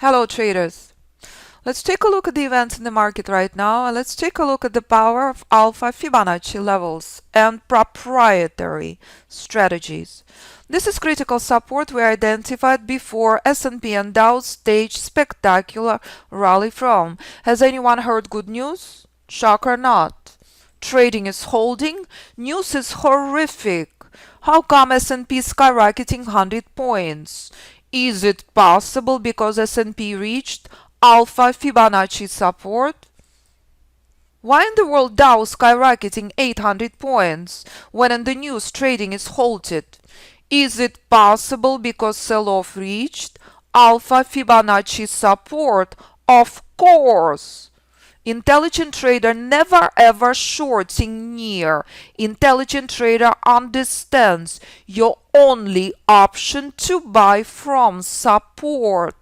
Hello traders. Let's take a look at the events in the market right now, and let's take a look at the power of Alpha Fibonacci levels and proprietary strategies. This is critical support we identified before S&P and Dow staged spectacular rally from. Has anyone heard good news? Shock or not? Trading is holding. News is horrific. How come S&P is skyrocketing 100 points? Is it possible because S&P reached Alpha Fibonacci support? Why in the world Dow skyrocketing 800 points when in the news trading is halted? Is it possible because sell-off reached Alpha Fibonacci support? Of course! Intelligent trader never ever shorting near. Intelligent trader understands your only option to buy from support.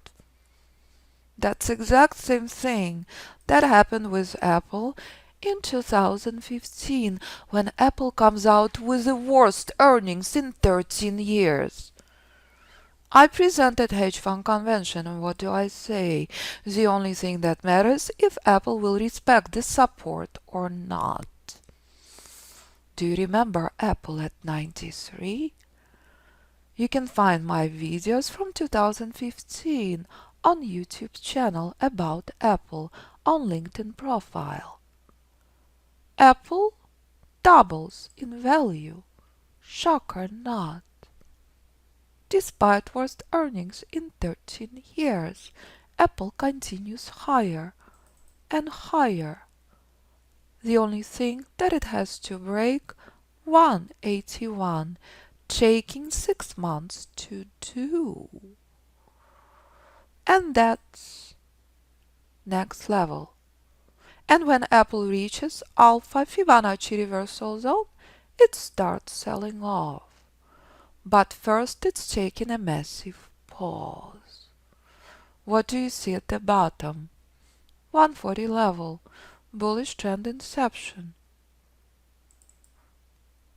That's exact same thing that happened with Apple in 2015 when Apple comes out with the worst earnings in 13 years. I presented hedge fund convention, and what do I say? The only thing that matters if Apple will respect the support or not. Do you remember Apple at 93? You can find my videos from 2015 on YouTube channel about Apple on LinkedIn profile. Apple doubles in value, shock or not. Despite worst earnings in 13 years, Apple continues higher and higher. The only thing that it has to break 181, taking 6 months to do. And that's next level. And when Apple reaches Alpha Fibonacci reversal zone, it starts selling off. But first it's taking a massive pause. What do you see at the bottom? 140 level, bullish trend inception.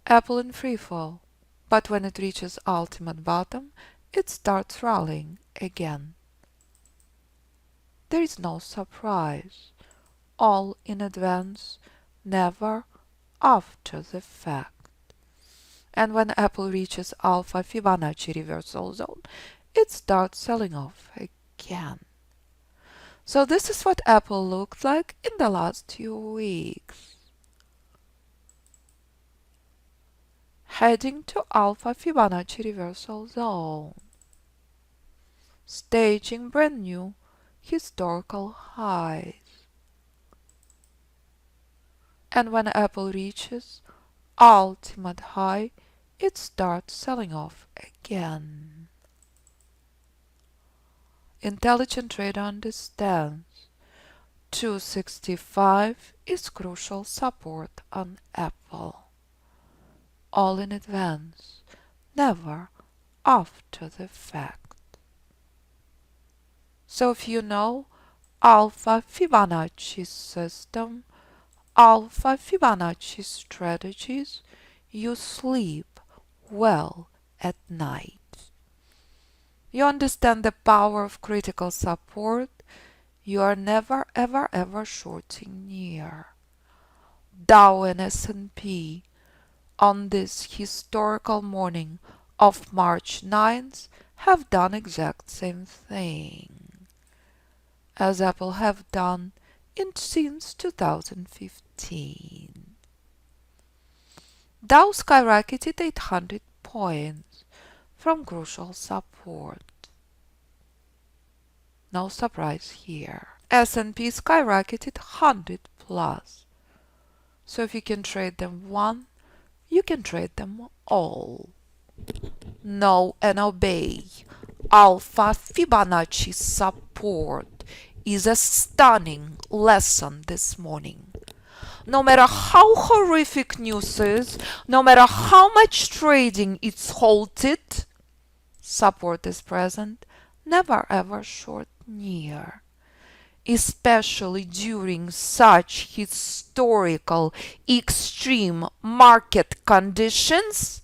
Apple in free fall, but when it reaches ultimate bottom, it starts rallying again. There is no surprise, all in advance, never after the fact. And when Apple reaches Alpha Fibonacci reversal zone, it starts selling off again. So this is what Apple looked like in the last few weeks. Heading to Alpha Fibonacci reversal zone. Staging brand new historical highs. And when Apple reaches ultimate high, it starts selling off again. Intelligent trader understands 265 is crucial support on Apple. All in advance, never after the fact. So if you know Alpha Fibonacci system, Alpha Fibonacci strategies, you sleep well at night. You understand the power of critical support. You are never ever ever shorting near. Dow and S&P on this historical morning of March 9th have done exact same thing as Apple have done since 2015. Dow skyrocketed 800 points from crucial support. No surprise here. S&P skyrocketed 100 plus. So if you can trade them one, you can trade them all. Know and obey. Alpha Fibonacci support is a stunning lesson this morning. No matter how horrific news is, no matter how much trading is halted, support is present, never ever short near. Especially during such historical extreme market conditions,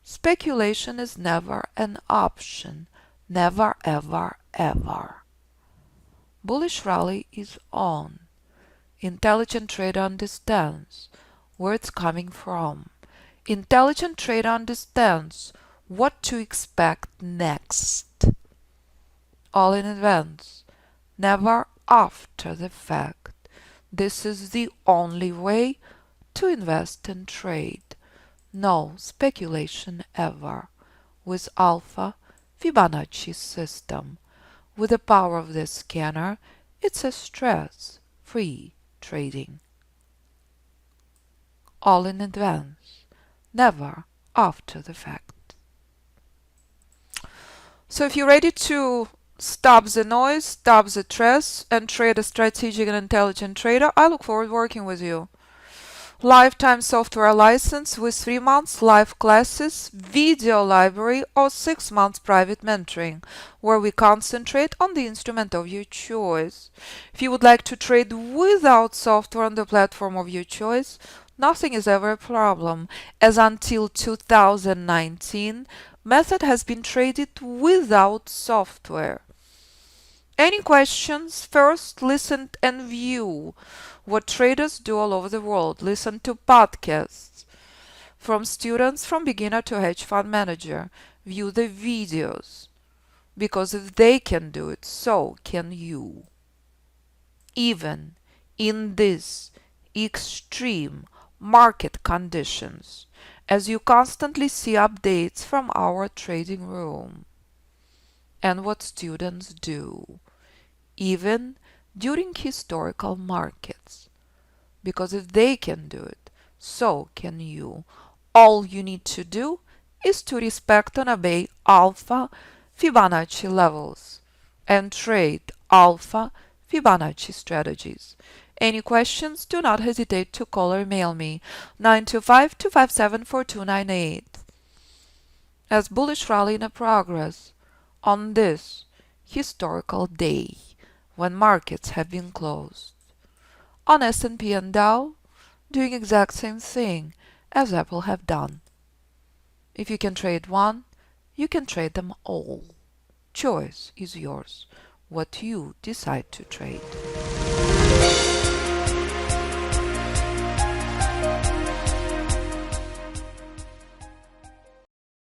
speculation is never an option, never ever ever. Bullish rally is on. Intelligent trader understands where it's coming from. Intelligent trader understands what to expect next. All in advance, never after the fact. This is the only way to invest and trade. No speculation ever. With Alpha Fibonacci system. With the power of this scanner, it's a stress-free trading. All in advance, never after the fact. So if you're ready to stop the noise, stop the stress, and trade a strategic and intelligent trader, I look forward to working with you. Lifetime software license with 3 months live classes, video library, or 6 months private mentoring, where we concentrate on the instrument of your choice. If you would like to trade without software on the platform of your choice, nothing is ever a problem, as until 2019, method has been traded without software. Any questions? First, listen and view what traders do all over the world. Listen to podcasts from students from beginner to hedge fund manager. View the videos, because if they can do it, so can you. Even in these extreme market conditions, as you constantly see updates from our trading room and what students do, even during historical markets. Because if they can do it, so can you. All you need to do is to respect and obey Alpha Fibonacci levels and trade Alpha Fibonacci strategies. Any questions? Do not hesitate to call or mail me 925-257-4298. As bullish rally in progress on this historical day when markets have been closed. On S&P and Dow, doing exact same thing as Apple have done. If you can trade one, you can trade them all. Choice is yours, what you decide to trade.